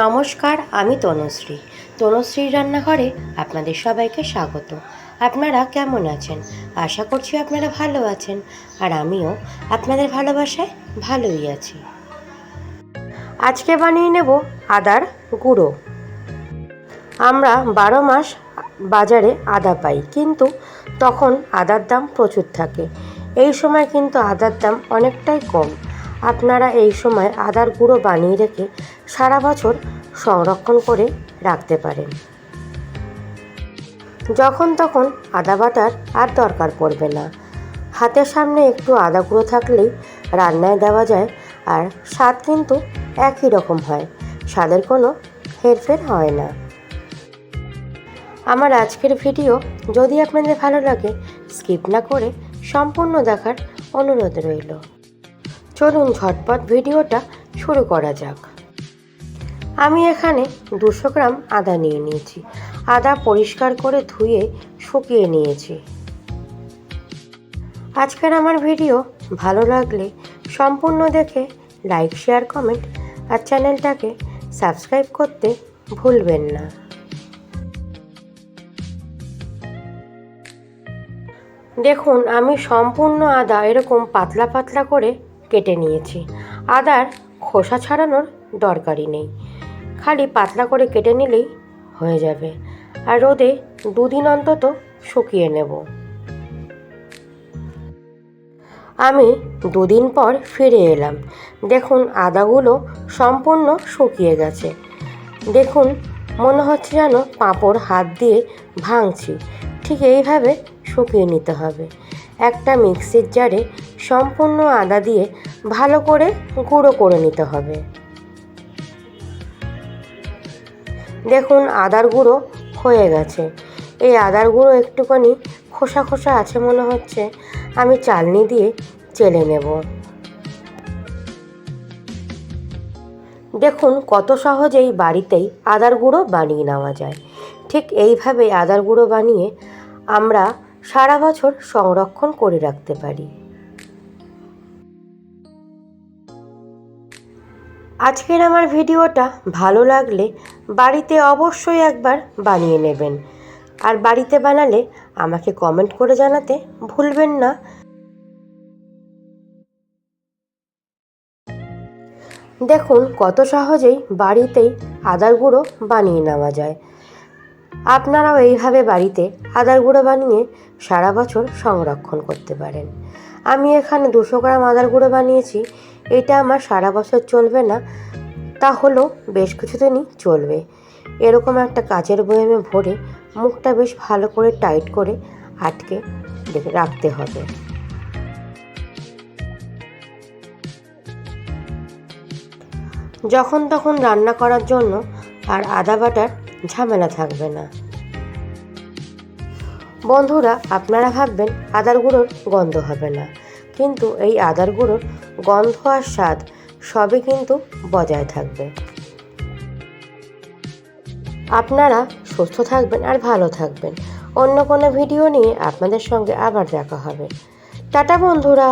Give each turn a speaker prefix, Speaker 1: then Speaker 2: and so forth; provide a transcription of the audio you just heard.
Speaker 1: নমস্কার, আমি তনুশ্রীর রান্নাঘরে আপনাদের সবাইকে স্বাগত। আপনারা কেমন আছেন? আশা করছি আপনারা ভালো আছেন, আর আমিও আপনাদের ভালোবাসায় ভালোই আছি। আজকে বানিয়ে নেব আদার গুঁড়ো। আমরা 12 মাস বাজারে আদা পাই, কিন্তু তখন আদার দাম প্রচুর থাকে। এই সময় কিন্তু আদার দাম অনেকটাই কম। আপনারা এই সময় আদার গুঁড়ো বানিয়ে রেখে সারা বছর সংরক্ষণ করে রাখতে পারেন। যখন তখন আদা বাটার আর দরকার পড়বে না। হাতের সামনে একটু আদা গুঁড়ো থাকলেই রান্নায় দেওয়া যায়, আর স্বাদ কিন্তু একই রকম হয়, স্বাদের কোনো হেরফের হয় না। আমার আজকের ভিডিও যদি আপনাদের ভালো লাগে, স্কিপ না করে সম্পূর্ণ দেখার অনুরোধ রইল। চলুন ঝটপট ভিডিওটা শুরু করা যাক। আমি এখানে 200 গ্রাম আদা নিয়ে নিয়েছি। আদা পরিষ্কার করে ধুয়ে শুকিয়ে নিয়েছি। আজকের আমার ভিডিও ভালো লাগলে সম্পূর্ণ দেখে লাইক, শেয়ার, কমেন্ট আর চ্যানেলটাকে সাবস্ক্রাইব করতে ভুলবেন না। দেখুন, আমি সম্পূর্ণ আদা এরকম পাতলা পাতলা করে কেটে নিয়েছি। আদার খোসা ছাড়ানোর দরকারই নেই, খালি পাতলা করে কেটে নিলেই হয়ে যাবে। আর রোদে 2 দিন অন্তত শুকিয়ে নেব। আমি 2 দিন পর ফিরে এলাম। দেখুন, আদাগুলো সম্পূর্ণ শুকিয়ে গেছে। দেখুন, মনে হচ্ছে যেন পাঁপড় হাত দিয়ে ভাঙছি। ঠিক এইভাবে শুকিয়ে নিতে হবে। একটা মিক্সির জারে সম্পূর্ণ আদা দিয়ে ভালো করে গুঁড়ো করে নিতে হবে। দেখুন, আদার গুঁড়ো হয়ে গেছে। এই আদার গুঁড়ো একটুখানি খোসা খোসা আছে মনে হচ্ছে, আমি চালনি দিয়ে চেলে নেব। দেখুন, কত সহজেই বাড়িতেই আদার গুঁড়ো বানিয়ে নেওয়া যায়। ঠিক এইভাবে আদার গুঁড়ো বানিয়ে আমরা সারা বছর সংরক্ষণ করে রাখতে পারি। আজকের আমার ভিডিওটা ভালো লাগলে বাড়িতে অবশ্যই একবার বানিয়ে নেবেন, আর বাড়িতে বানালে আমাকে কমেন্ট করে জানাতে ভুলবেন না। দেখুন, কত সহজেই বাড়িতেই আদার গুঁড়ো বানিয়ে নেওয়া যায়। আপনারাও এইভাবে বাড়িতে আদার গুঁড়ো বানিয়ে সারা বছর সংরক্ষণ করতে পারেন। আমি এখানে 200 গ্রাম আদার গুঁড়ো বানিয়েছি। এটা আমার সারা বছর চলবে না, তা হলো বেশ কিছুদিনই চলবে। এরকম একটা কাচের বয়ামে ভরে মুখটা বেশ ভালো করে টাইট করে আটকে রাখতে হবে। যখন তখন রান্না করার জন্য আর আদা বাটার ঝামেলা থাকবে না। বন্ধুরা, আপনারা ভাববেন আদার গুঁড়োর গন্ধ হবে না, কিন্তু এই আদার গুঁড়োর গন্ধ আর স্বাদ সবই কিন্তু বজায় থাকবে। আপনারা সুস্থ থাকবেন আর ভালো থাকবেন। অন্য কোনো ভিডিও নিয়ে আপনাদের সঙ্গে আবার দেখা হবে। টাটা বন্ধুরা।